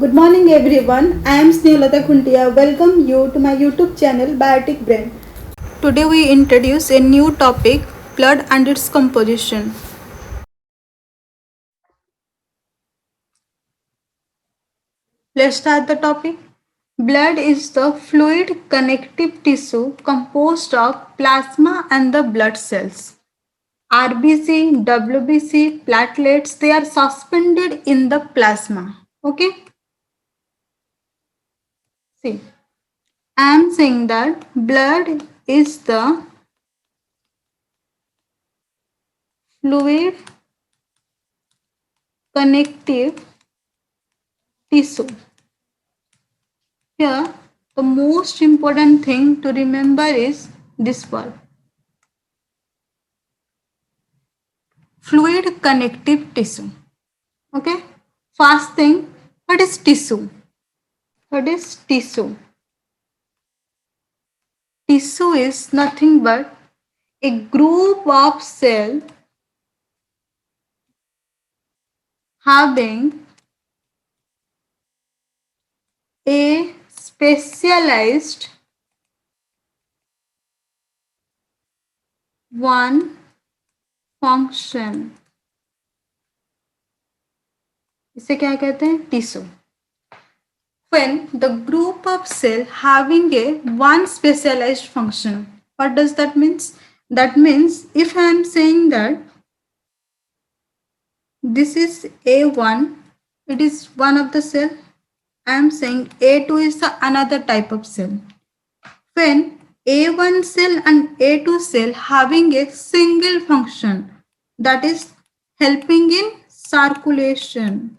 Good morning everyone. I am Snehalata Khuntia. Welcome you to my YouTube channel Biotic Brain. Today we introduce a new topic, blood and its composition. Let's start the topic. Blood is the fluid connective tissue composed of plasma and the blood cells. RBC, WBC, platelets, they are suspended in the plasma. Okay? See, I am saying that blood is the fluid connective tissue. Here, the most important thing to remember is this word, fluid connective tissue. Okay, first thing, what is tissue? What is tissue? Tissue is nothing but a group of cells having a specialized one function. इसे क्या कहते हैं? Tissue. When the group of cell having a one specialized function, what does that means? That means if I am saying that this is A1, it is one of the cell. I am saying A2 is the another type of cell. When A1 cell and A2 cell having a single function, that is helping in circulation,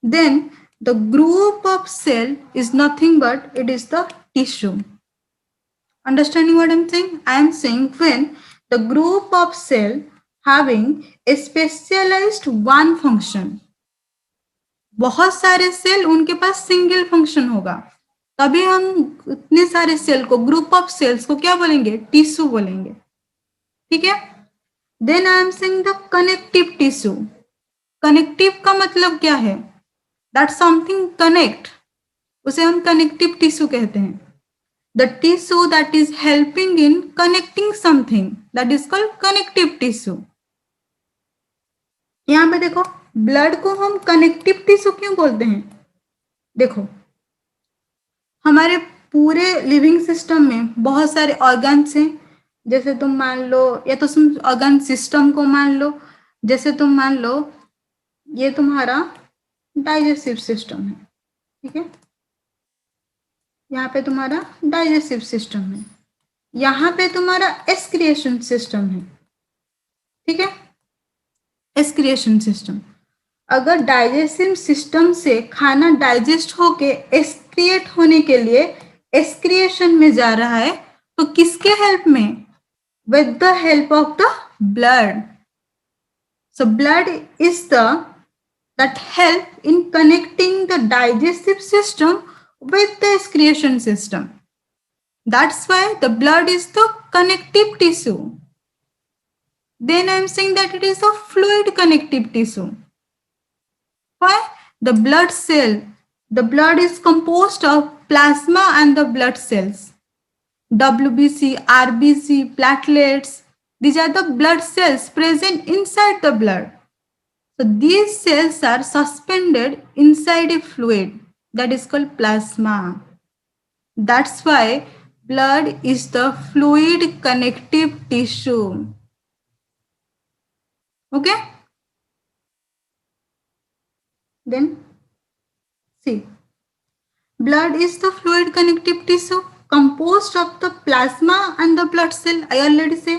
then the group of cell is nothing but it is the tissue. Understanding what I'm saying? I am saying when the group of cell having a specialized one function, बहुत सारे cell उनके पास single function होगा, तभी हम इतने सारे cell को, group of sales को क्या बोलेंगे? टिश्यू बोलेंगे. ठीक है? Then I am saying the connective tissue. Connective का मतलब क्या है? दैट समथिंग कनेक्ट, उसे हम कनेक्टिव टिश्यू कहते हैं. The tissue that is helping in connecting something, that is called connective tissue. यहां पे देखो, ब्लड को हम कनेक्टिव टिश्यू क्यों बोलते हैं? देखो, हमारे पूरे लिविंग सिस्टम में बहुत सारे ऑर्गन्स हैं. जैसे तुम मान लो, या तो तुम ऑर्गन सिस्टम को मान लो, जैसे तुम मान लो ये तुम्हारा डाइजेस्टिव सिस्टम है. ठीक है? यहाँ पे तुम्हारा डाइजेस्टिव सिस्टम है, यहाँ पे तुम्हारा एक्सक्रिएशन सिस्टम है. ठीक है? Excretion system. अगर डाइजेस्टिव सिस्टम से खाना डाइजेस्ट होके एक्सक्रिएट होने के लिए एक्सक्रिएशन में जा रहा है, तो किसके हेल्प में? With the help of the blood. So blood is the that help in connecting the digestive system with the excretion system. That's why the blood is the connective tissue. Then I am saying that it is a fluid connective tissue. Why? The blood cell, the blood is composed of plasma and the blood cells. WBC, RBC, platelets, these are the blood cells present inside the blood. So these cells are suspended inside a fluid that is called plasma. That's why blood is the fluid connective tissue. Okay? Then see, blood is the fluid connective tissue composed of the plasma and the blood cell. I already say.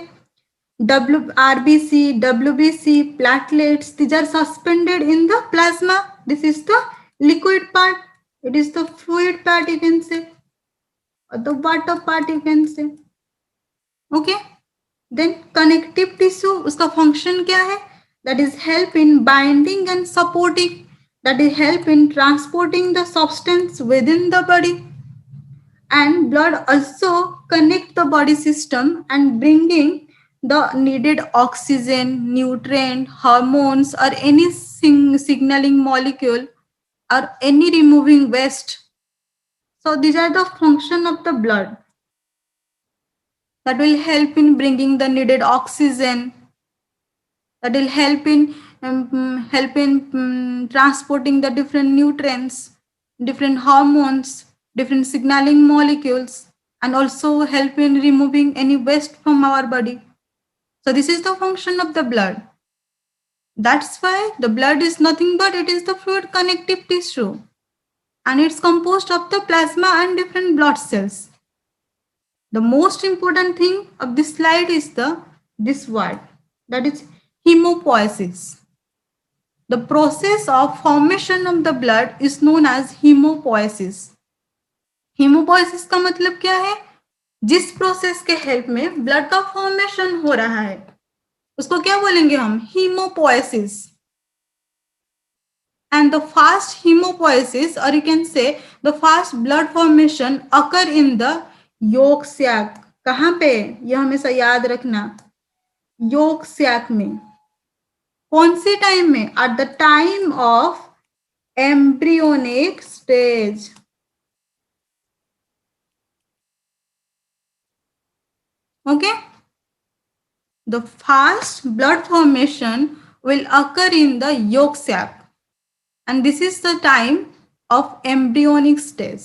RBC, WBC, platelets, these are suspended in the plasma. This is the liquid part. It is the fluid part, you can say, or the water part, you can say. Okay? Then connective tissue, uska function kya hai? That is help in binding and supporting. That is help in transporting the substance within the body. And blood also connect the body system and bringing the needed oxygen, nutrient, hormones, or any signaling molecule, or any removing waste. So these are the function of the blood that will help in bringing the needed oxygen, that will help in transporting the different nutrients, different hormones, different signaling molecules, and also help in removing any waste from our body. So this is the function of the blood. That's why the blood is nothing but it is the fluid connective tissue, and it's composed of the plasma and different blood cells. The most important thing of this slide is this word, that is hemopoiesis. The process of formation of the blood is known as hemopoiesis. हेमोपोइसिस का मतलब क्या है? जिस process के help में blood का formation हो रहा है उसको क्या बोलेंगे हम? hemopoiesis. And the fast hemopoiesis, or you can say the fast blood formation, occur in the yolk sac. कहाँ पे? यह हमेशा याद रखना, yolk sac में. कौन सी टाइम में? At the time of embryonic stage. Okay, the fast blood formation will occur in the yolk sac, and this is the time of embryonic stage.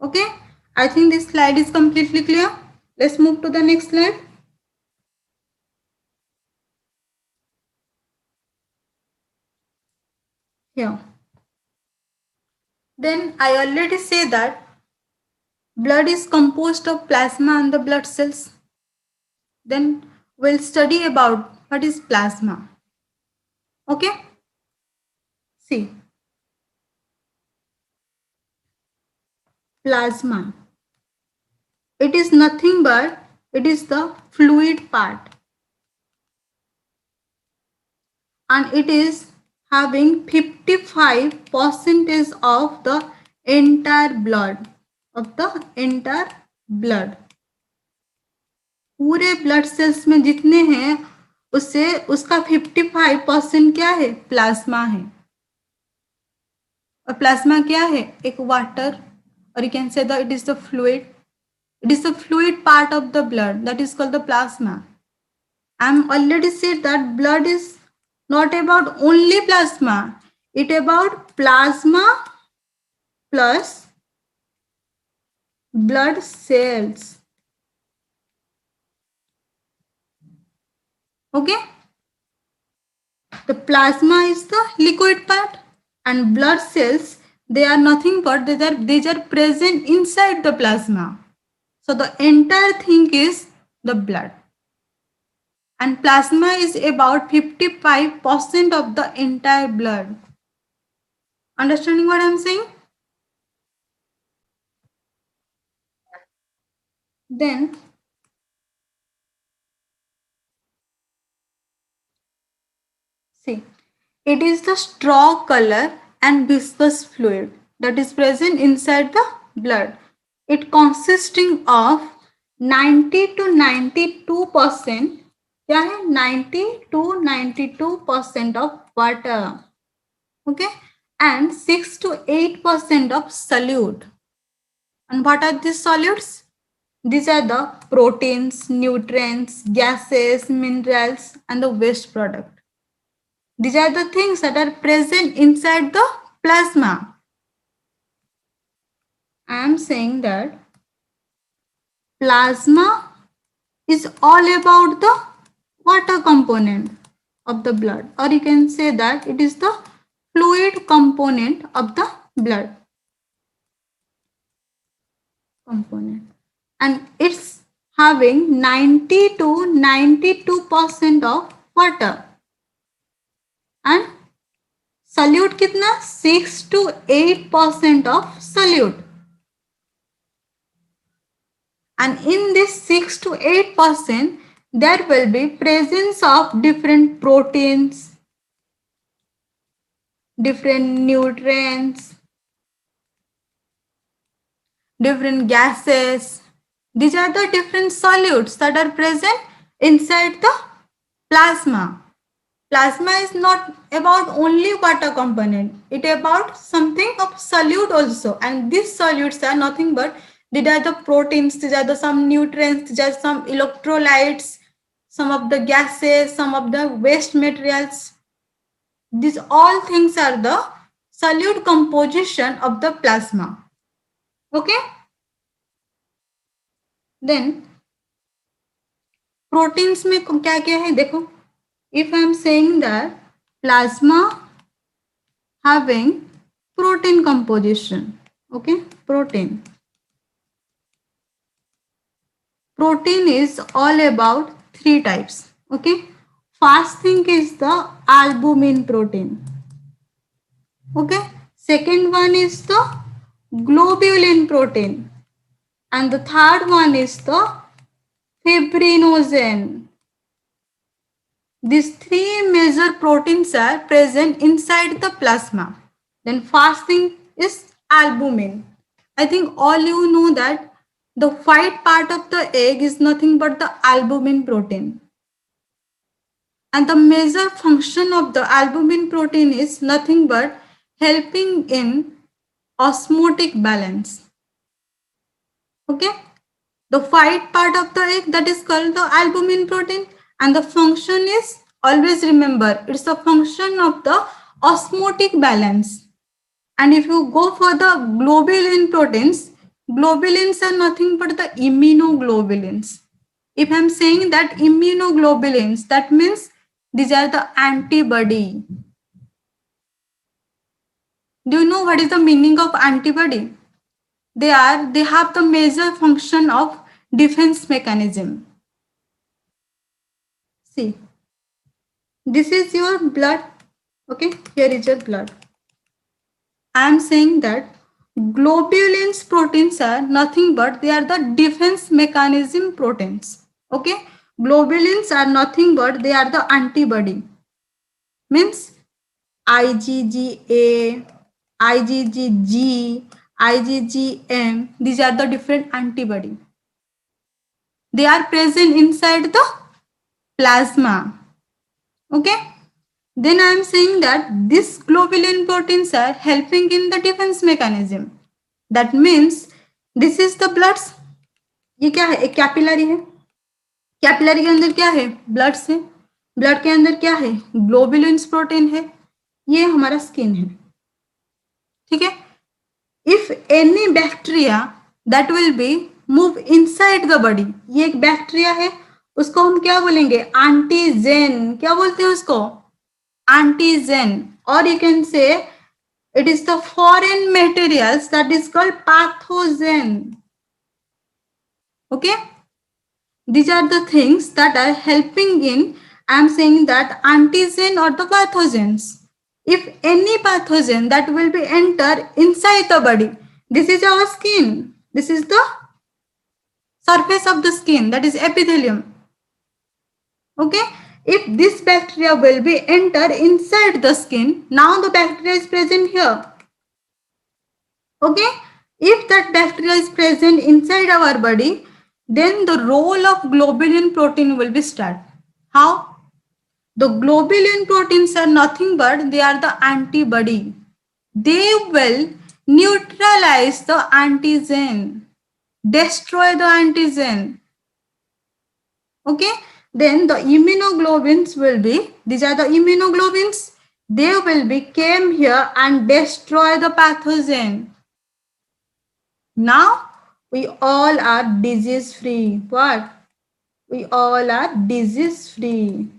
Okay, I think this slide is completely clear. Let's move to the next slide. Here, then I already say that blood is composed of plasma and the blood cells. Then we'll study about what is plasma. Okay, see, plasma, it is nothing but it is the fluid part, and it is having 55% of the entire blood, पूरे blood cells में जितने हैं उससे उसका 55% क्या है? Plasma है. और प्लाज्मा क्या है? एक वाटर, और you can say that it is the fluid. It is the fluid part of the blood that is called the plasma. I'm already said that blood is not about only plasma. It about plasma plus blood cells. Okay. The plasma is the liquid part, and blood cells, they are nothing but they are present inside the plasma. So the entire thing is the blood. And plasma is about 55% of the entire blood. Understanding what I'm saying? Then see, it is the straw color and viscous fluid that is present inside the blood. It consisting of 90 to 92%, क्या है? 90 to 92% of water. Okay, and 6 to 8% of solute. And what are these solutes? These are the proteins, nutrients, gases, minerals, and the waste product. These are the things that are present inside the plasma. I am saying that plasma is all about the water component of the blood, or you can say that it is the fluid component of the blood component, and it's having 90 to 92% of water. And solute कितना? 6 to 8% of solute. And in this 6 to 8%, there will be presence of different proteins, different nutrients, different gases, These are the different solutes that are present inside the plasma. Plasma is not about only water component. It about something of solute also. And these solutes are nothing but these are the proteins, these are the some nutrients, these are some electrolytes, some of the gases, some of the waste materials. These all things are the solute composition of the plasma. Okay? Then proteins में क्या क्या है देखो. If I am saying that plasma having protein composition, okay, protein is all about three types. Okay, first thing is the albumin protein. Okay, second one is the globulin protein, and the third one is the fibrinogen. These three major proteins are present inside the plasma. Then first thing is albumin. I think all you know that the white part of the egg is nothing but the albumin protein. And the major function of the albumin protein is nothing but helping in osmotic balance. Okay? The white part of the egg, that is called the albumin protein, and the function is, always remember, it's the function of the osmotic balance. And if you go for the globulin proteins, globulins are nothing but the immunoglobulins. If I'm saying that immunoglobulins, that means these are the antibody. Do you know what is the meaning of antibody? They have the major function of defense mechanism. See, this is your blood. Okay, here is your blood. I am saying that globulins proteins are nothing but they are the defense mechanism proteins. Okay, globulins are nothing but they are the antibody. Means IgGA, IgG, IgGM, these are the different antibody. They are present inside the plasma. Okay. Then I am saying that these globulin proteins are helping in the defense mechanism. That means this is the bloods. ये क्या है? एक capillary है. Capillary के अंदर क्या है? Bloods है. ब्लड के अंदर क्या है? ग्लोबुलिन्स प्रोटीन है. ये हमारा स्किन है. ठीक है. If any bacteria that will be move inside the body, ये एक बैक्टीरिया है, उसको हम क्या बोलेंगे? एंटीजेन. क्या बोलते हैं उसको? Antigen, or you can say it is the foreign materials that is called pathogen. Okay, these are the things that are helping in, I am saying that antigen or the pathogens. If any pathogen that will be enter inside the body, this is our skin, this is the surface of the skin, that is epithelium. Okay, if this bacteria will be enter inside the skin, now the bacteria is present here. Okay, if that bacteria is present inside our body, then the role of globulin protein will be start. How? The globulin proteins are nothing but they are the antibody. They will neutralize the antigen, destroy the antigen. Okay, then the immunoglobulins will be, these are the immunoglobulins, they will be came here and destroy the pathogen. Now we all are disease free. What? We all are disease free.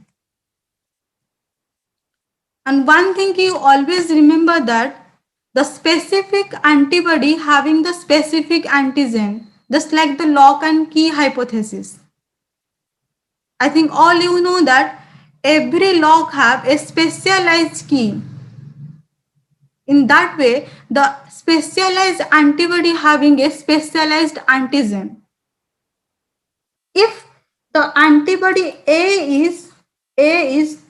And one thing you always remember that the specific antibody having the specific antigen, just like the lock and key hypothesis. I think all you know that every lock have a specialized key. In that way, the specialized antibody having a specialized antigen. If the antibody A is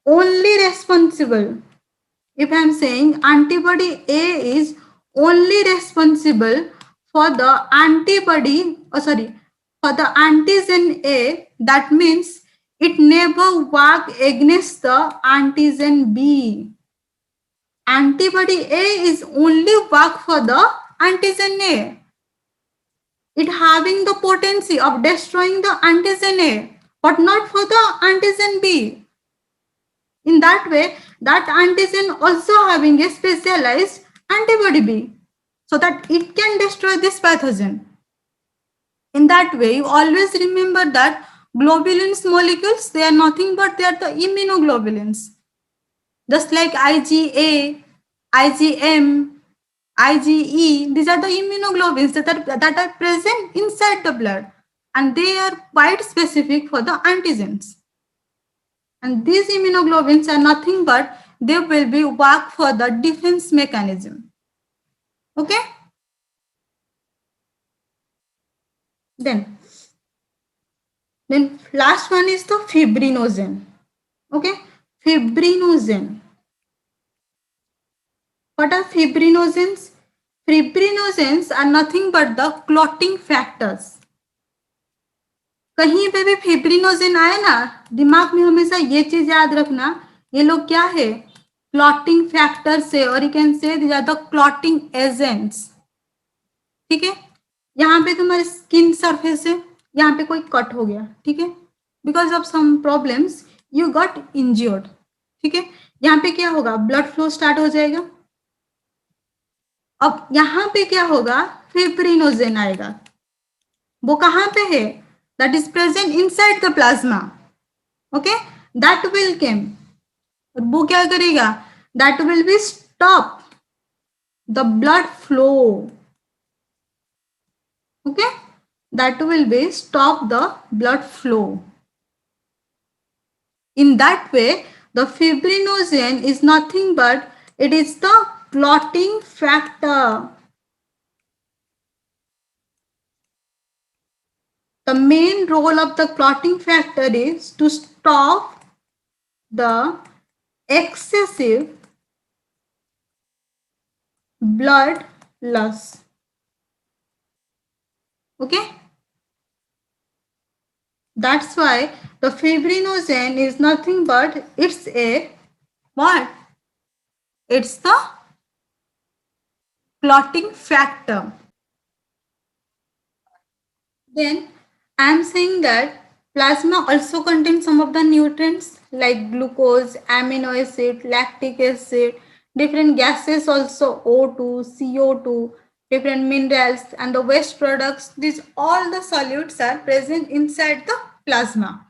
only responsible, if I am saying antibody A is only responsible for the antibody, for the antigen A, that means it never work against the antigen B. Antibody A is only work for the antigen A. It having the potency of destroying the antigen A, but not for the antigen B. In that way, that antigen also having a specialized antibody B, so that it can destroy this pathogen. In that way, you always remember that globulins molecules, they are nothing but they are the immunoglobulins. Just like IgA, IgM, IgE, these are the immunoglobulins that are present inside the blood, and they are quite specific for the antigens. And these immunoglobulins are nothing but they will be work for the defense mechanism. Okay? Then last one is the fibrinogen. Okay? Fibrinogen. What are fibrinogens? Fibrinogens are nothing but the clotting factors. कहीं पे भी fibrinogen आए ना, दिमाग में हमेशा ये चीज याद रखना, ये लोग क्या है, क्लॉटिंग फैक्टर से, और you can say these are the clotting agents. ठीक है, यहाँ पे तुम्हारे स्किन सरफेस है, यहाँ पे कोई कट हो गया, ठीक है, because of some problems you got injured. ठीक है, यहाँ पे क्या होगा, ब्लड फ्लो स्टार्ट हो जाएगा. अब यहाँ पे क्या होगा, फिब्रिनोजेन आएगा. वो कहाँ पे है, that is present inside the plasma. Okay, that will केम, वो क्या करेगा, that will be stop the blood flow. Okay, that will be stop the blood flow. In that way, the fibrinogen is nothing but it is the clotting factor. The main role of the clotting factor is to stop the excessive blood loss. Okay, that's why the fibrinogen is nothing but it's a what? It's the clotting factor. Then I am saying that plasma also contains some of the nutrients like glucose, amino acid, lactic acid, different gases also, O2, CO2, different minerals and the waste products. These all the solutes are present inside the plasma.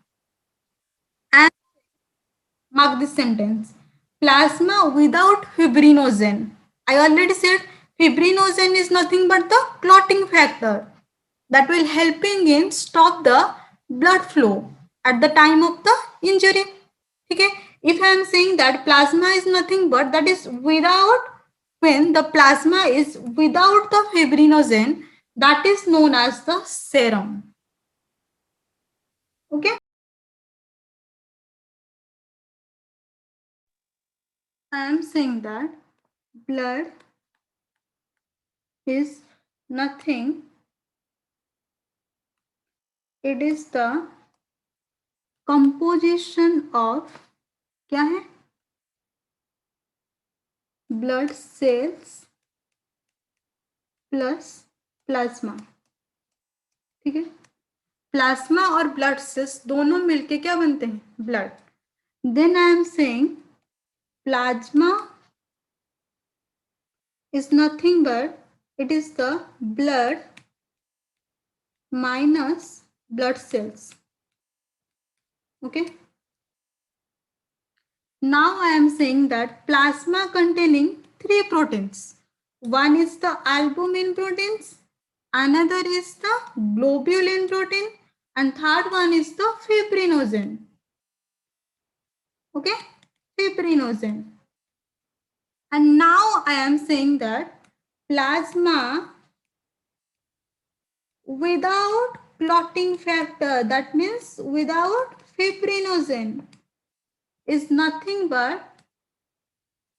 And mark this sentence, plasma without fibrinogen. I already said fibrinogen is nothing but the clotting factor that will helping in stop the blood flow at the time of the injury. Okay, if I am saying that plasma is nothing but that is without, when the plasma is without the fibrinogen, that is known as the serum. Okay, I am saying that blood is nothing, it is the composition of, क्या है, blood cells plus plasma. ठीक है, plasma और blood cells दोनों मिलके क्या बनते हैं, blood. Then I am saying plasma is nothing but it is the blood minus blood cells. Okay, now I am saying that plasma containing 3 proteins. One is the albumin proteins, another is the globulin protein, and third one is the fibrinogen. Okay, fibrinogen. And now I am saying that plasma without clotting factor, that means without fibrinogen, is nothing but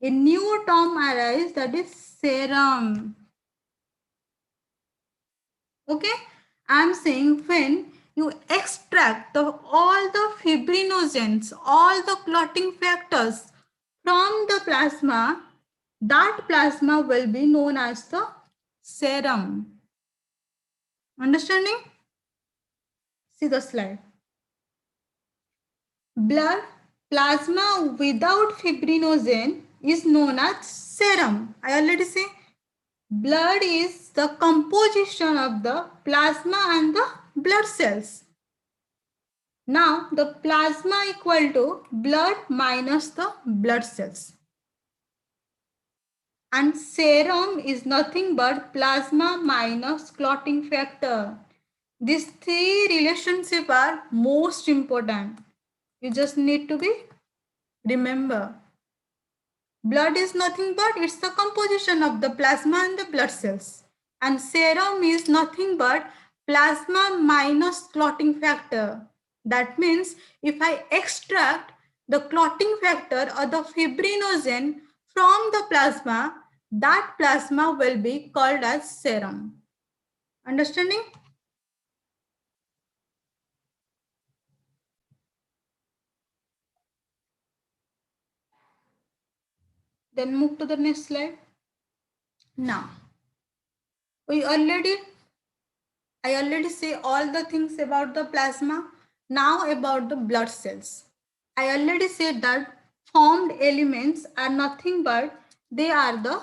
a new term arises, that is serum. Okay, I'm saying when you extract all the fibrinogens, all the clotting factors from the plasma, that plasma will be known as the serum. Understanding? See the slide. Blood plasma without fibrinogen is known as serum. I already say blood is the composition of the plasma and the blood cells. Now the plasma equal to blood minus the blood cells. And serum is nothing but plasma minus clotting factor. These three relationships are most important. You just need to be remember. Blood is nothing but it's the composition of the plasma and the blood cells. And serum is nothing but plasma minus clotting factor. That means if I extract the clotting factor or the fibrinogen from the plasma, that plasma will be called as serum. Understanding? Then move to the next slide. Now, I already say all the things about the plasma. Now about the blood cells. I already said that formed elements are nothing but they are the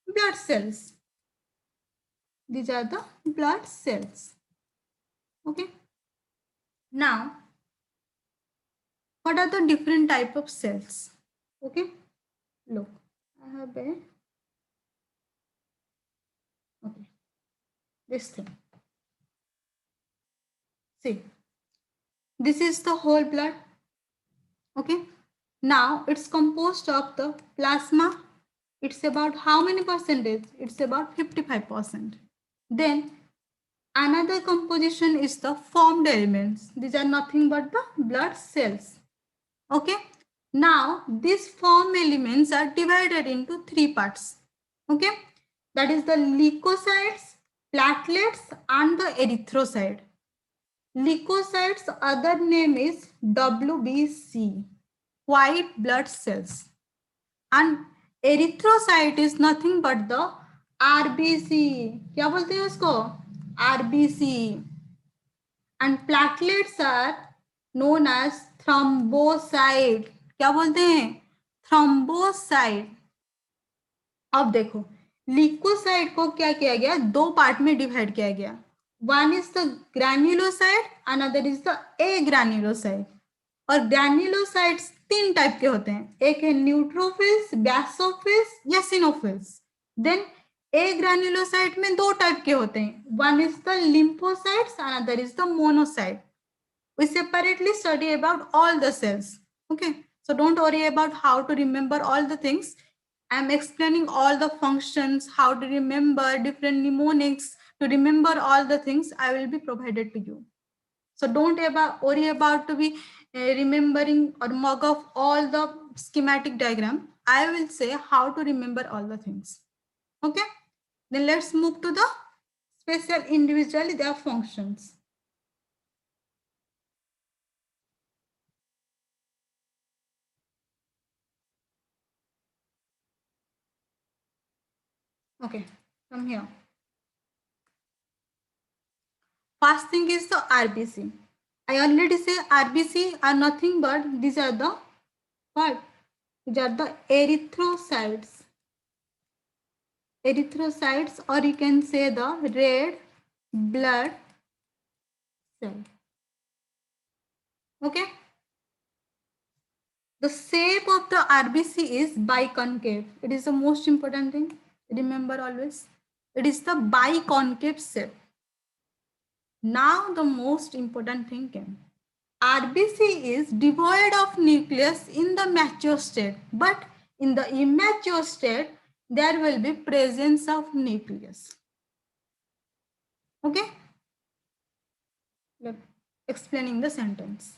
blood cells. These are the blood cells. Okay. Now, what are the different type of cells? Okay. Look, I have a okay. This thing. See, this is the whole blood. Okay. Now it's composed of the plasma. It's about how many percentage? It's about 55%. Then another composition is the formed elements. These are nothing but the blood cells. Okay. Now these formed elements are divided into three parts. Okay. That is the leukocytes, platelets, and the erythrocyte. Leukocytes other name is WBC, white blood cells. And erythrocyte is nothing but the RBC. क्या बोलते हैं उसको? RBC. And platelets are known as thrombocyte. क्या बोलते हैं? Thrombocyte. अब देखो leucocyte को क्या किया गया? दो पार्ट में डिवाइड किया गया. One is the granulocyte, another is the agranulocyte. और ग्रैन्युलोसाइट्स तीन टाइप के होते हैं. एक है न्यूट्रोफिल्स, बैसोफिल्स या सिनोफिल्स. देन ए ग्रैन्युलोसाइट में दो टाइप के होते हैं. One is the lymphocytes, another is the monocyte. We separately study about all the cells. Okay, so don't worry about how to remember all the things. I'm explaining all the functions, how to remember different mnemonics, to remember all the things I will be provided to you. So don't worry about to be remembering or mug of all the schematic diagram. I will say how to remember all the things. Okay, then let's move to the special individually their functions. Okay, come here. First thing is the RBC. I already say RBC are nothing but these are the what? These are the erythrocytes. Erythrocytes, or you can say the red blood cell. Okay. The shape of the RBC is biconcave. It is the most important thing. Remember always. It is the biconcave shape. Now the most important thing came. RBC is devoid of nucleus in the mature state, but in the immature state, there will be presence of nucleus. Okay? Explaining the sentence.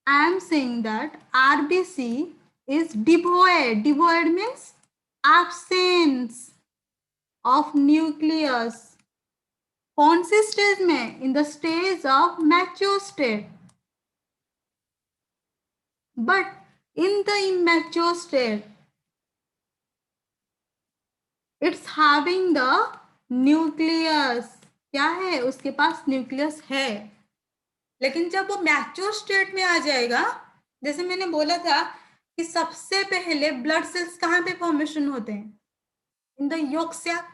I am saying that RBC is devoid. Devoid means absence of nucleus. कौन से stage में? In the stage of mature state. But in the immature state, it's having the nucleus. क्या है? उसके पास nucleus है. लेकिन जब वो मैच्योर स्टेट में आ जाएगा, जैसे मैंने बोला था कि सबसे पहले ब्लड सेल्स कहाँ पे फॉर्मेशन होते हैं? In the yolk sac.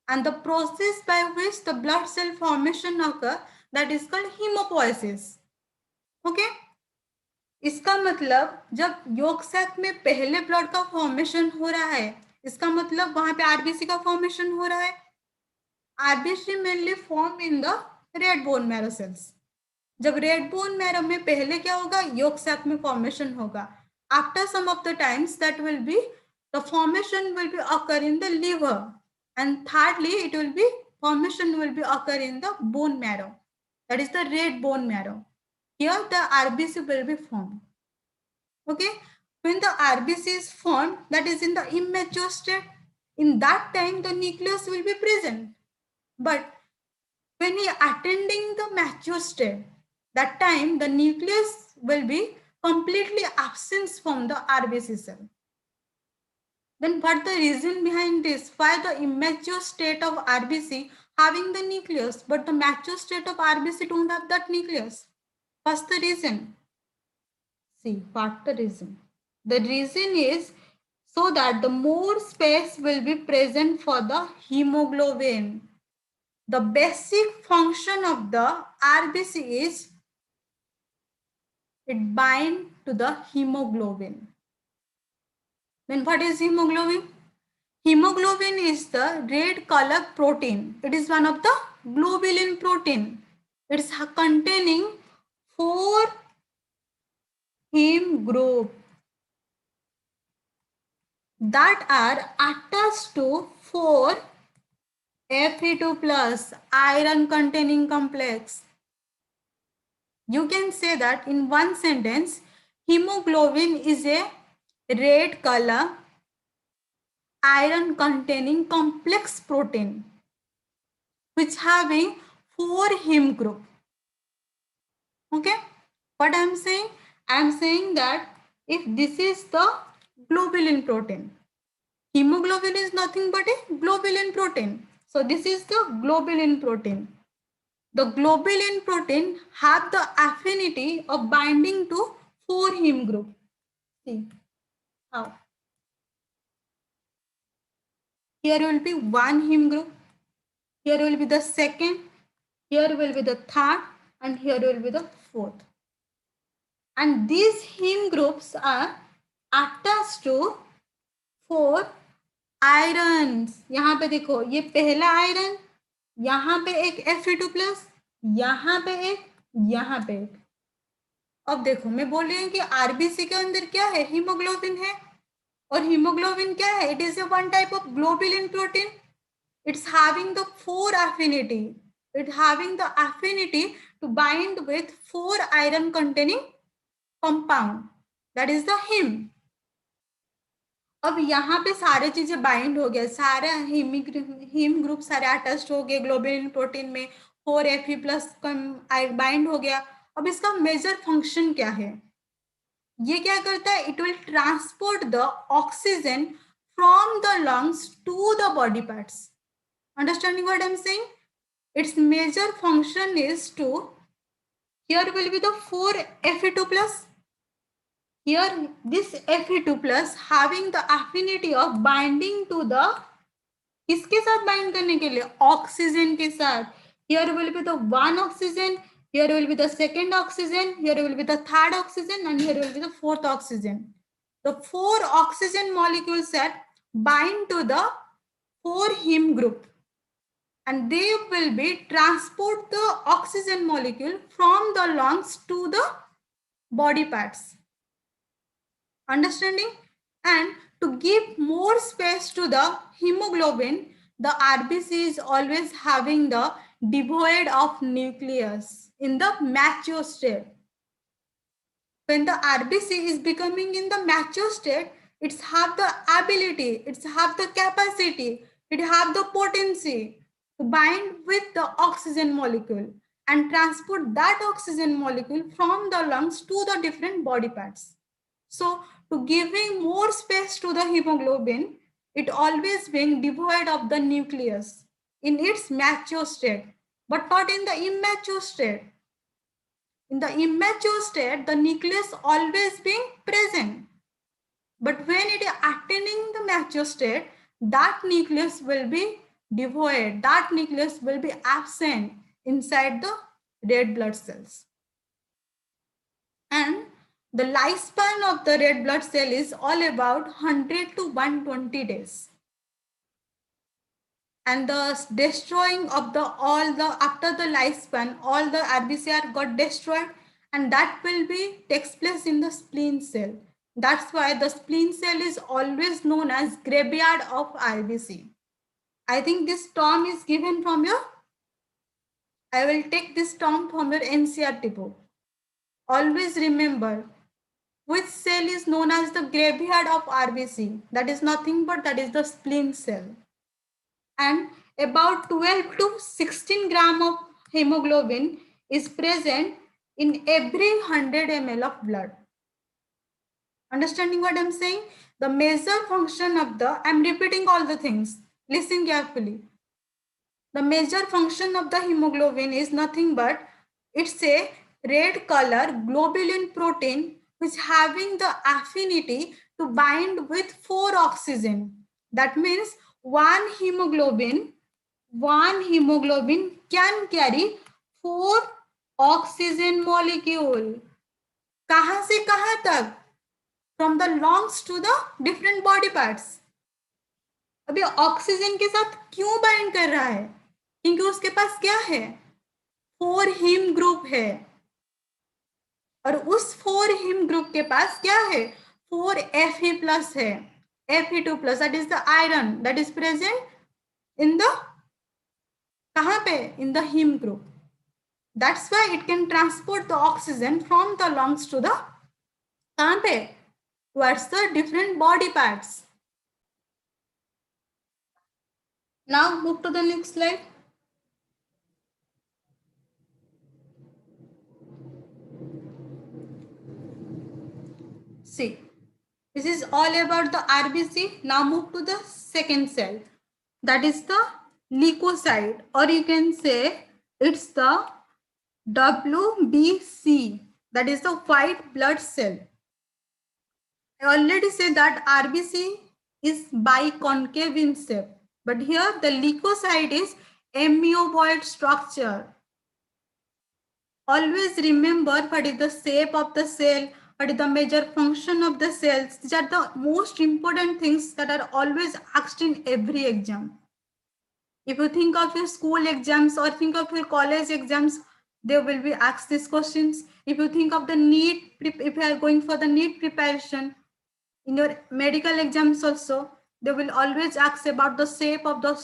And the process by which the blood cell formation occur, that is called hemopoiesis. Okay? इसका मतलब जब yolk sac में पहले ब्लड का फॉर्मेशन हो रहा है, इसका मतलब वहां पे आरबीसी का फॉर्मेशन हो रहा है. RBC mainly form in the red bone marrow cells. जब रेड बोन मैरो में पहले क्या होगा? yolk sac में फॉर्मेशन होगा. After some of the times that will be the formation will be occur in the liver. And thirdly, it will be formation will be occur in the bone marrow. That is the red bone marrow. Here the RBC will be formed. Okay. When the RBC is formed, that is in the immature state. In that time, the nucleus will be present. But when he attending the mature state, that time the nucleus will be completely absent from the RBC cell. Then what the reason behind this? Why the immature state of RBC having the nucleus, but the mature state of RBC don't have that nucleus? What's the reason? See, what the reason? The reason is so that the more space will be present for the hemoglobin. The basic function of the RBC is it bind to the hemoglobin. Then what is hemoglobin? Hemoglobin is the red color protein. It is one of the globulin protein. It is containing 4 heme group that are attached to 4 Fe2 plus iron containing complex. You can say that in one sentence, hemoglobin is a red color iron containing complex protein which having 4 heme group. Okay, what I am saying? I am saying that if this is the globulin protein, hemoglobin is nothing but a globulin protein. So this is the globulin protein. The globulin protein have the affinity of binding to 4 heme group. See how? Here will be 1 heme group. Here will be the second. Here will be the third. And here will be the fourth. And these heme groups are attached to 4 irons. यहाँ पे देखो, ये पहला iron, यहाँ पे एक Fe2 plus, यहाँ पे एक, यहाँ पे एक. अब देखो मैं बोल रही हूँ कि आरबीसी के अंदर क्या है? हीमोग्लोबिन है. और हीमोग्लोबिन क्या है? It is a one type of globulin protein. It's having the 4 affinity. It having the affinity to bind with 4 iron containing compound. That is the heme. अब यहाँ पे सारे चीजें बाइंड हो गए, सारे हीम ग्रुप सारे अटैच्ड हो गए ग्लोबुलिन प्रोटीन में, 4 Fe प्लस बाइंड हो गया. अब इसका मेजर फंक्शन क्या है? ये क्या करता है? It will transport the oxygen from the lungs to the body parts. Understanding what I'm saying? Its major function is to, here will be the 4 Fe2 plus. Here this Fe2 plus having the affinity of binding to the, किसके साथ bind करने के लिए? Oxygen के साथ. Here will be the 1 oxygen, here will be the second oxygen, here will be the third oxygen, and here will be the 4th oxygen. The 4 oxygen molecules that bind to the 4 heme group. And they will be transport the oxygen molecule from the lungs to the body parts. Understanding? And to give more space to the hemoglobin, the RBC is always having the devoid of nucleus in the mature state. When the RBC is becoming in the mature state, it's have the ability, it's have the capacity, it have the potency to bind with the oxygen molecule and transport that oxygen molecule from the lungs to the different body parts. So to giving more space to the hemoglobin, it always being devoid of the nucleus in its mature state, but not in the immature state. In the immature state, the nucleus always being present. But when it is attaining the mature state, that nucleus will be devoid. That nucleus will be absent inside the red blood cells. And the lifespan of the red blood cell is all about 100 to 120 days. And the destroying of the after the lifespan, all the RBC got destroyed, and that will be takes place in the spleen cell. That's why the spleen cell is always known as graveyard of RBC. I think this term is given from your, I will take this term from your NCERT book. Always remember which cell is known as the graveyard of RBC. That is nothing but that is the spleen cell. And about 12 to 16 gram of hemoglobin is present in every 100 ml of blood. Understanding what I'm saying? The major function of the, I'm repeating all the things, listen carefully. The major function of the hemoglobin is nothing but it's a red color globulin protein which having the affinity to bind with 4 oxygen. That means one hemoglobin can carry 4 oxygen molecule. कहाँ से कहाँ तक? From the lungs to the different body parts. अभी oxygen के साथ क्यों bind कर रहा है? क्योंकि उसके पास क्या है? 4 हीम ग्रुप है, और उस 4 हीम ग्रुप के पास क्या है? 4 Fe प्लस है, Fe2 plus, that is the iron that is present in the, कहाँ पे? In the heme group. That's why it can transport the oxygen from the lungs to the, कहाँ पे? Towards the different body parts. Now move to the next slide. See, this is all about the RBC. Now move to the second cell. That is the leukocyte, or you can say it's the WBC. That is the white blood cell. I already said that RBC is biconcave in shape, but here the leukocyte is amoeboid structure. Always remember what is the shape of the cell, what is the major function of the cells. These are the most important things that are always asked in every exam. If you think of your school exams or think of your college exams, they will be asked these questions. If you think of the NEET, if you are going for the NEET preparation, in your medical exams also, they will always ask about the shape of the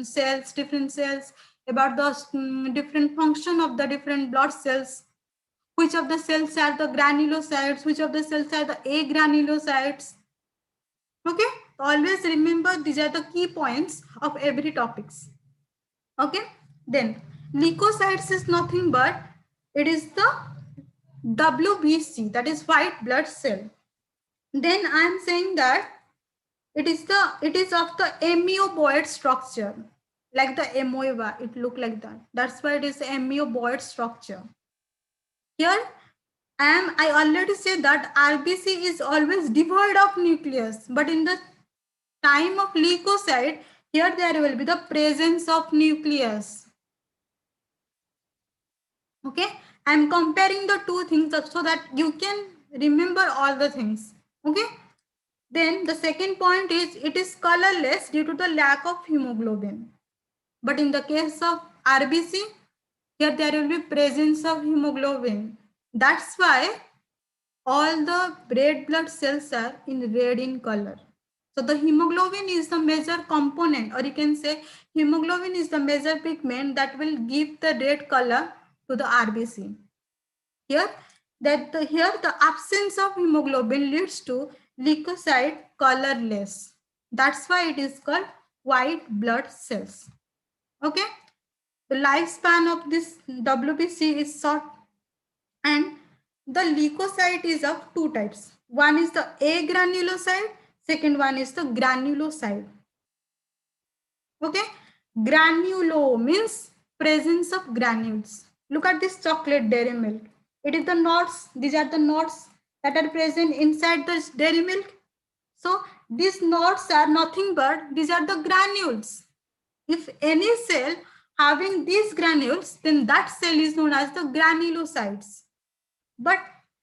cells, different cells, about the different function of the different blood cells, which of the cells are the granulocytes, which of the cells are the agranulocytes. Okay, always remember these are the key points of every topics. Okay, then leukocytes is nothing but it is the WBC, that is white blood cell. Then I am saying that it is of the amoeboid structure, like the amoeba, it look like that. That's why it is amoeboid structure. Here I already said that RBC is always devoid of nucleus, but in the time of leukocyte, here there will be the presence of nucleus. Okay, I am comparing the two things so that you can remember all the things. Okay, then the second point is it is colorless due to the lack of hemoglobin. But in the case of RBC, here there will be presence of hemoglobin. That's why all the red blood cells are in red in color. So the hemoglobin is the major component, or you can say hemoglobin is the major pigment that will give the red color to the RBC. Here, the absence of hemoglobin leads to leukocyte colorless. That's why it is called white blood cells. Okay, the lifespan of this WBC is short, and the leukocyte is of two types. One is the agranulocyte, second one is the granulocyte. Okay, granulo means presence of granules. Look at this chocolate dairy milk. It is the knots. These are the knots that are present inside the dairy milk. So these knots are nothing but these are the granules. If any cell having these granules, then that cell is known as the granulocytes. But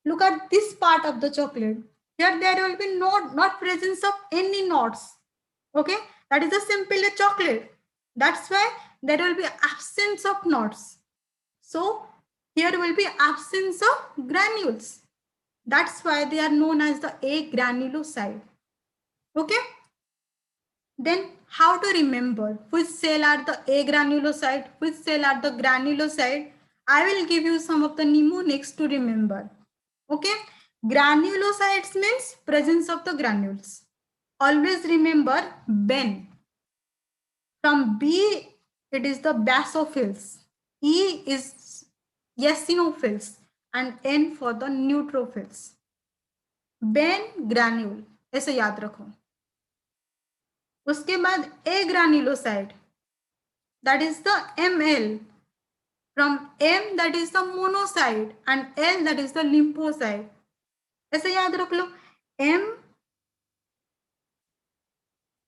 look at this part of the chocolate. Here there will be not presence of any knots. Okay, that is a simple chocolate. That's why there will be absence of knots. So here will be absence of granules. That's why they are known as the agranulocyte. Okay. Then how to remember which cell are the agranulocyte, which cell are the granulocyte? I will give you some of the mnemonics to remember. Okay. Granulocytes means presence of the granules. Always remember Ben. From B, it is the basophils. E is eosinophils and N for the neutrophils. Ben granule, ऐसे याद रखो. उसके बाद A granulocyte, that is the ML. From M, that is the monocyte, and L, that is the lymphocyte. ऐसे याद रख लो. M,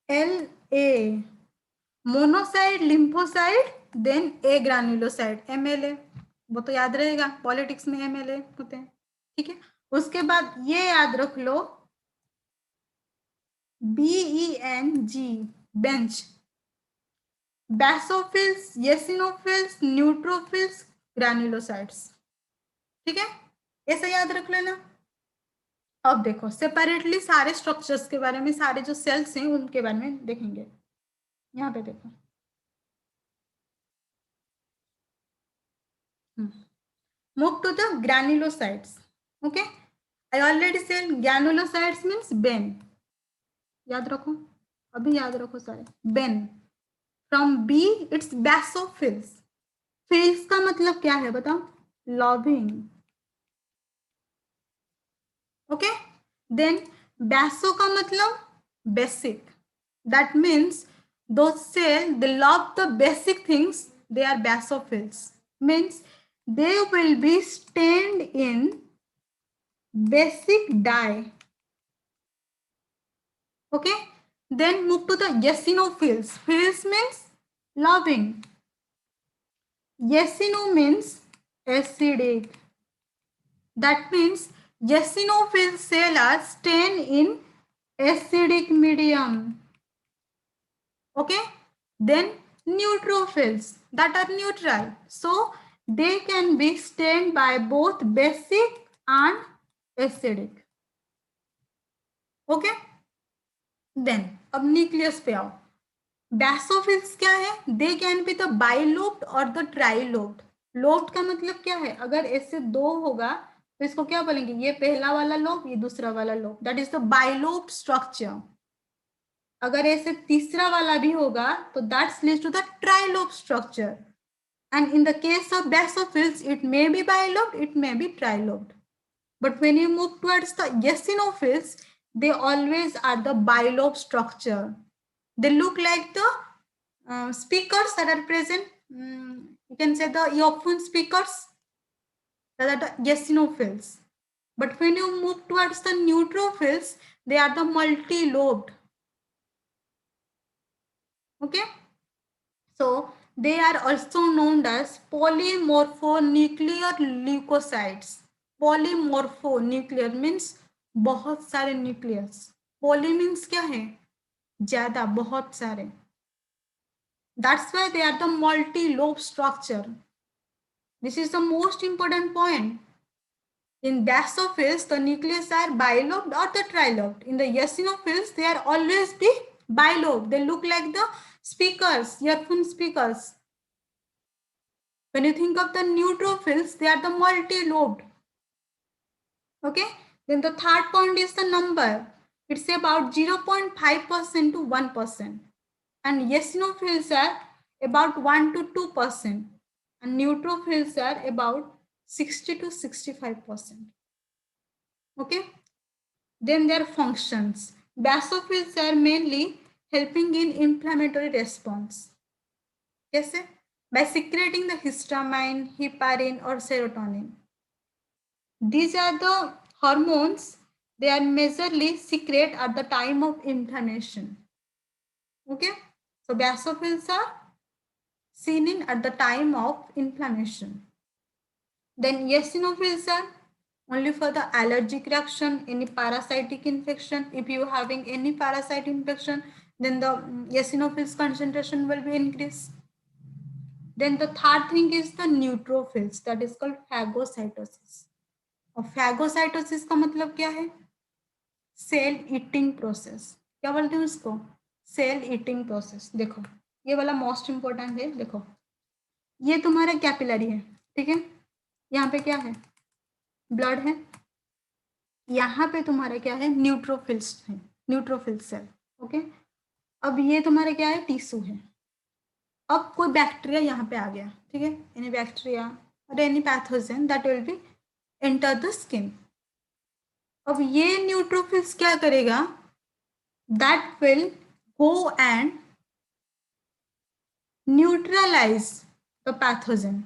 L, A. Monocyte, lymphocyte, then agranulocyte, MLA. वो तो याद रहेगा, पॉलिटिक्स में एमएलए होते हैं. ठीक है. उसके बाद ये याद रख लो, BENG, बेंच. बैसोफिल्स, येसिनोफिल्स, न्यूट्रोफिल्स, ग्रान्युलोसाइड्स. ठीक है, ऐसा याद रख लेना. अब देखो सेपरेटली सारे स्ट्रक्चर्स के बारे में, सारे जो सेल्स हैं उनके बारे में देखेंगे. यहाँ पे देखो. Move to the granulocytes. Okay, I already said granulocytes means Ben. याद रखो, अभी याद रखो सारे. Ben. From B, it's basophils. Phils का मतलब क्या है बताओ? Loving. Okay. Then baso का मतलब basic. That means those cells they love the basic things. They are basophils. Means they will be stained in basic dye. Okay. Then move to the eosinophils. Phils means loving. Eosino means acidic. That means eosinophil cells are stained in acidic medium. Okay. Then neutrophils that are neutral. So they can be stained by both basic and acidic. Okay. Then अब nucleus पे आओ. बैसोफिल्स क्या है? They can be the bilobed और the ट्राइलोब्ड. Lobed का मतलब क्या है? अगर ऐसे दो होगा तो इसको क्या बोलेंगे? ये पहला वाला लोब, ये दूसरा वाला lobe. That is the bilobed structure. अगर ऐसे तीसरा वाला भी होगा तो that's leads to the trilobe structure. And in the case of basophils, it may be bilobed, it may be trilobed. But when you move towards the eosinophils, they always are the bilobe structure. They look like the speakers that are present. You can say the earphone speakers, that are the eosinophils. But when you move towards the neutrophils, they are the multi-lobed. Okay. So they are also known as polymorphonuclear leukocytes. Polymorphonuclear means बहुत सारे nucleus. Poly means क्या है? ज्यादा, बहुत सारे. That's why they are the multi-lobe structure. This is the most important point. In basophils, the nucleus are bilobed or the trilobed. In the eosinophils, they are always be bilobed. They look like the speakers, earphone speakers. When you think of the neutrophils, they are the multi-lobed. Okay. Then the third point is the number. It's about 0.5% to 1%. And eosinophils are about 1 to 2%, and neutrophils are about 60 to 65%. Okay. Then their functions. Basophils are mainly helping in inflammatory response. कैसे? By secreting the histamine, heparin or serotonin. These are the hormones, they are majorly secret at the time of inflammation. Okay. So basophils are seen in at the time of inflammation. Then eosinophils are only for the allergic reaction, any parasitic infection. If you having any parasite infection, then the eosinophils concentration will be increased. Then the third thing is the neutrophils, that is called phagocytosis. और phagocytosis का मतलब क्या है? Cell eating process. क्या बोलते हैं उसको? Cell eating process. देखो ये वाला मोस्ट इंपॉर्टेंट है. देखो ये तुम्हारा कैपिलरी है, ठीक है. यहाँ पे क्या है? ब्लड है. यहाँ पे तुम्हारा क्या है? न्यूट्रोफिल्स है, न्यूट्रोफिल सेल. ओके. अब ये तुम्हारा क्या है? टिश्यू है. अब कोई बैक्टीरिया यहाँ पे आ गया, ठीक है. एनी बैक्टीरिया और any pathogen that will be enter the skin. अब ये न्यूट्रोफिल्स क्या करेगा? That will go and neutralize the pathogen.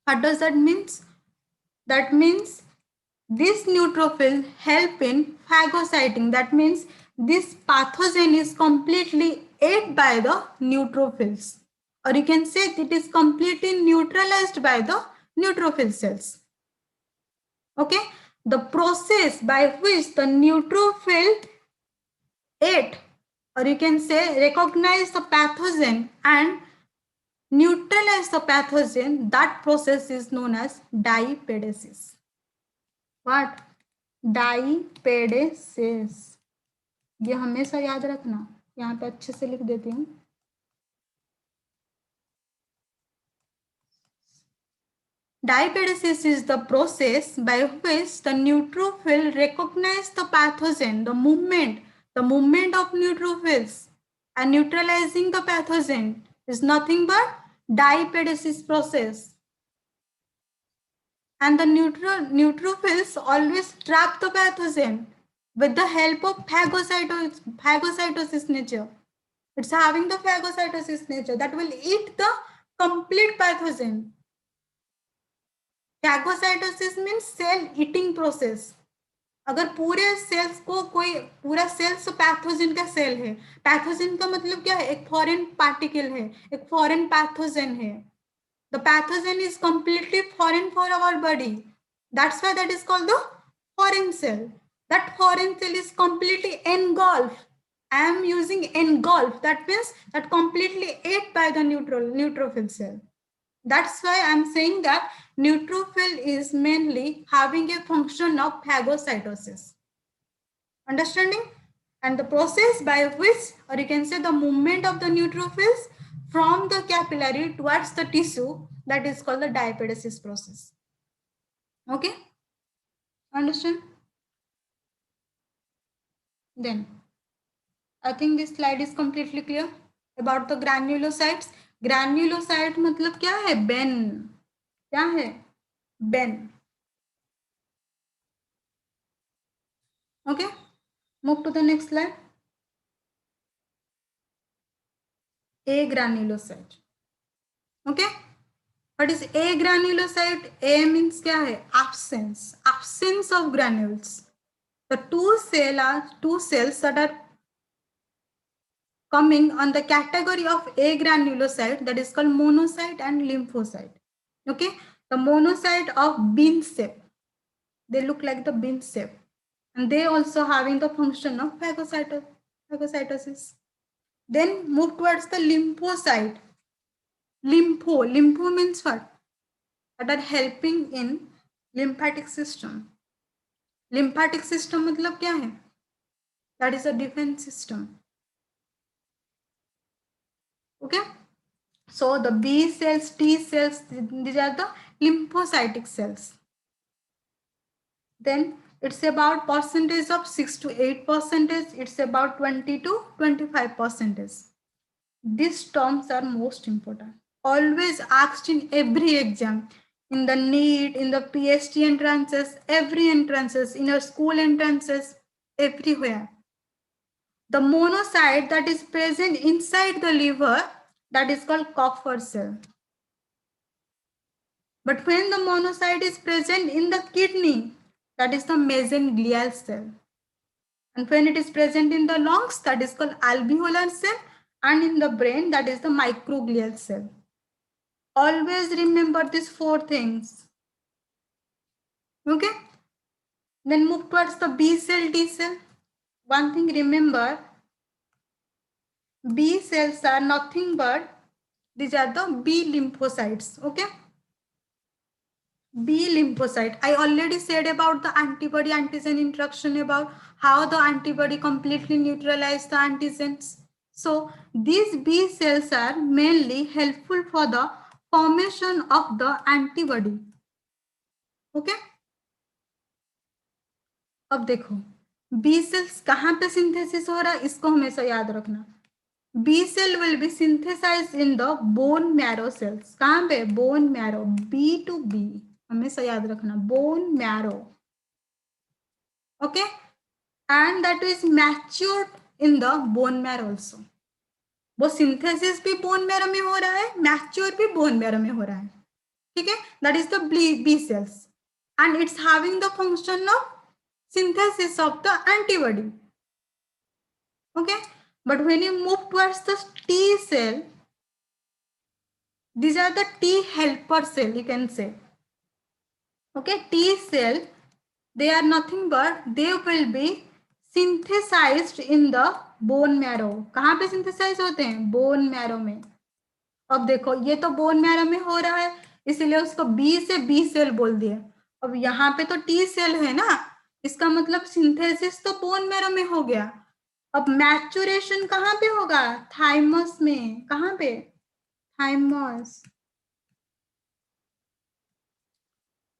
What does that means? That means this neutrophil help in phagocyting. That means this pathogen is completely ate by the neutrophils, or you can say it is completely neutralized by the neutrophil cells. Okay, the process by which the neutrophil ate, or you can say recognize the pathogen and neutralize the pathogen, that process is known as dipedesis. What? Dipedesis. ये हमेशा याद रखना. यहाँ पे अच्छे से लिख देती हूँ. Dipedesis is the process by which the neutrophil recognize the pathogen, the movement of neutrophils and neutralizing the pathogen is nothing but dipedesis process. And the neutrophils always trap the pathogen with the help of phagocytosis nature. It's having the phagocytosis nature that will eat the complete pathogen. Phagocytosis means cell eating process. अगर पूरे sales को कोई पूरा sales pathogen का cell है. Pathogen का मतलब क्या है? एक फॉरेन पार्टिकल है, एक फॉरेन पैथोजन है. The pathogen is completely foreign for our body. That's why that is called the foreign cell. That foreign cell is completely engulfed. I am using engulf. That means that completely ate by the neutrophil cell. That's why I am saying that neutrophil is mainly having a function of phagocytosis. Understanding? And the process by which, or you can say the movement of the neutrophils from the capillary towards the tissue, that is called the dipedesis process. Okay? Understand? Then, I think this slide is completely clear about the granulocytes. Granulocyte मतलब क्या है? Ben. क्या है? Ben. Okay? Move to the next slide. A granulocyte. Okay? What is a granulocyte? A means क्या है? Absence. Absence of granules. The two cells that are coming on the category of a granulocyte, that is called monocyte and lymphocyte. Okay, the monocyte of bean shape. They look like the bean shape, and they also having the function of phagocytosis. Then move towards the lymphocyte. Lympho means what? That are helping in lymphatic system. Lymphatic system मतलब क्या है? That is a defense system. Okay, so the B cells, T cells, these are the lymphocytic cells. Then it's about percentage of 6 to 8%. It's about 20 to 25%. These terms are most important. Always asked in every exam, in the NEET, in the PhD entrances, every entrances, in your school entrances, everywhere. The monocyte that is present inside the liver, that is called Kupffer cell. But when the monocyte is present in the kidney, that is the mesenchymal cell. And when it is present in the lungs, that is called alveolar cell. And in the brain, that is the microglial cell. Always remember these four things. Okay? Then move towards the B cell, T cell. One thing remember, B cells are nothing but, these are the B lymphocytes. Okay? B lymphocyte. I already said about the antibody antigen interaction, about how the antibody completely neutralize the antigens. So these B cells are mainly helpful for the formation of the antibody. Okay? अब देखो B sales कहाँ पे synthesis हो रहा है, इसको हमेशा याद रखना. B cell will be synthesize in the bone marrow cells. कहाँ पे? Bone marrow. B to B हमेशा याद रखना, bone marrow. Okay, and that is matured in the bone marrow also. वो सिंथेसिस भी बोन मैरो में हो रहा है, मैच्योर भी बोन मैरो में हो रहा है. ठीक है, that is the B cells and it's having the function of synthesis of the antibody. Okay, but when you move towards the T cell, these are the T helper cell, you can say. Okay, T cell, they are nothing but they will be synthesized in the bone marrow. कहाँ पे synthesize होते हैं? bone marrow में. अब देखो ये तो bone marrow में हो रहा है, इसीलिए उसको B से B cell बोल दिए. अब यहाँ पे तो T cell है ना, इसका मतलब सिंथेसिस तो बोन मैरो में हो गया. अब मैचुरेशन कहाँ पे होगा? थाइमस में. कहाँ पे? Thymus.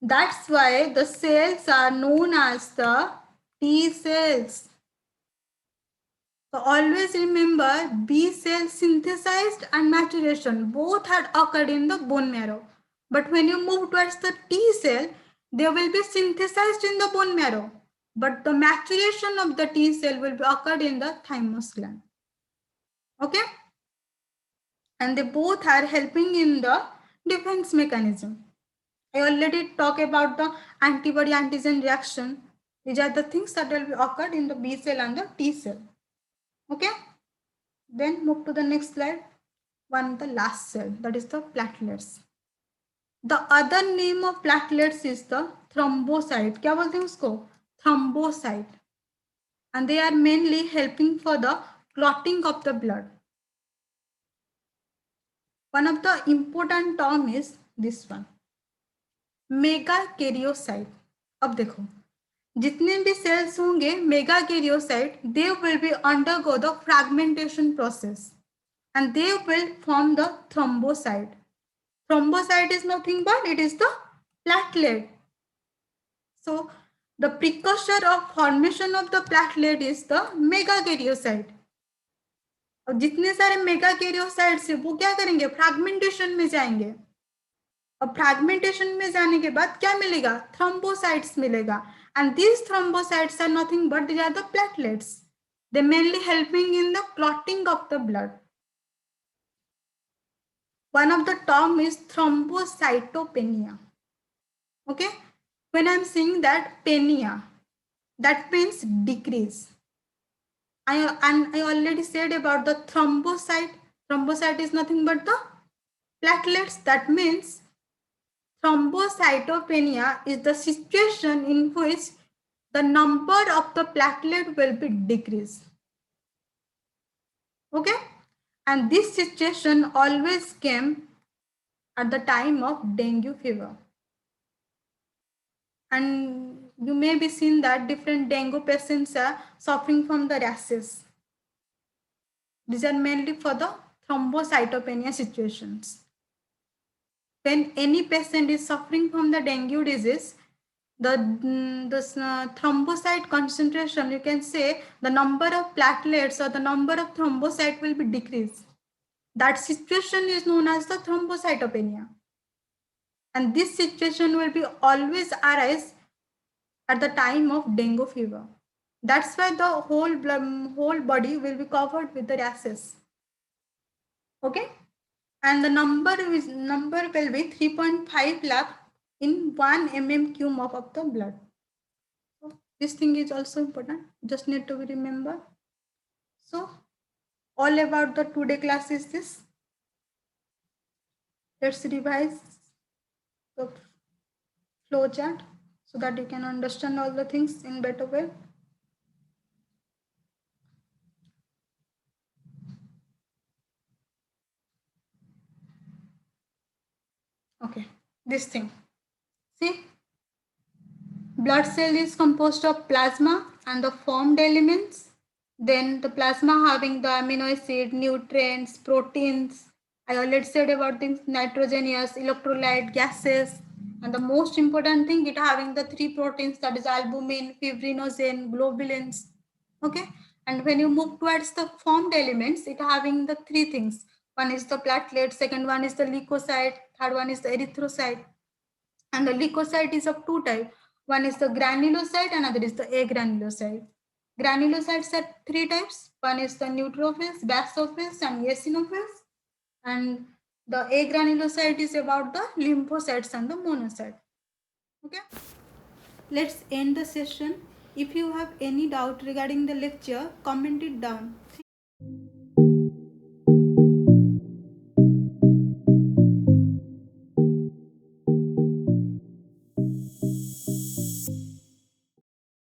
That's why the cells are known as the T cells. So always remember, B cell synthesized and maturation both had occurred in the bone marrow. But when you move towards the T cell, they will be synthesized in the bone marrow. But the maturation of the T cell will be occurred in the thymus gland. Okay? And they both are helping in the defense mechanism. I already talked about the antibody antigen reaction. These are the things that will be occurred in the B cell and the T cell. Okay? Then move to the next slide. The last cell, that is the platelets. The other name of platelets is the thrombocyte. क्या बोलते हैं उसको? Thrombocyte. And they are mainly helping for the clotting of the blood. One of the important term is this one, megakaryocyte. अब देखो जितने भी sales होंगे megakaryocyte, they will be undergo the fragmentation process and they will form the thrombocyte. Thrombocyte is nothing but it is the platelet. So the precursor of formation of the platelet is the megakaryocyte. और जितने सारे मेगाकैरियोसाइट्स है वो क्या करेंगे? Fragmentation में जाएंगे. अब फ्रैगमेंटेशन में जाने के बाद क्या मिलेगा? थ्रोम्बोसाइट्स मिलेगा. And these thrombocytes are nothing but they are the platelets. They mainly helping in the clotting of the blood. One of the term is thrombocytopenia. Okay, when I'm saying that penia, that means decrease. I already said about the thrombocyte. Thrombocyte is nothing but the platelets. That means thrombocytopenia is the situation in which the number of the platelet will be decreased. Okay, and this situation always came at the time of dengue fever. And you may be seen that different dengue patients are suffering from the rashes. These are mainly for the thrombocytopenia situations. When any patient is suffering from the dengue disease, the thrombocyte concentration, you can say the number of platelets or the number of thrombocyte will be decreased. That situation is known as the thrombocytopenia. And this situation will be always arise at the time of dengue fever. That's why the whole body will be covered with the rashes. Okay, and the number will be 3.5 lakh in 1 mm³ of the blood. So this thing is also important. Just need to be remember. So all about the today class is this. Let's revise the flow chart so that you can understand all the things in better way. Okay, this thing. See, blood cell is composed of plasma and the formed elements. Then the plasma having the amino acid, nutrients, proteins. I already said about things nitrogenous, electrolyte, gases. And the most important thing, it having the 3 proteins, that is albumin, fibrinogen, globulins. Okay. And when you move towards the formed elements, it having the 3 things. One is the platelet, second one is the leukocyte, third one is the erythrocyte. And the leukocyte is of 2 types. One is the granulocyte, another is the agranulocyte. Granulocytes are 3 types. One is the neutrophils, basophils, and eosinophils. And the agranulocyte is about the lymphocytes and the monocyte. Okay. Let's end the session. If you have any doubt regarding the lecture, comment it down.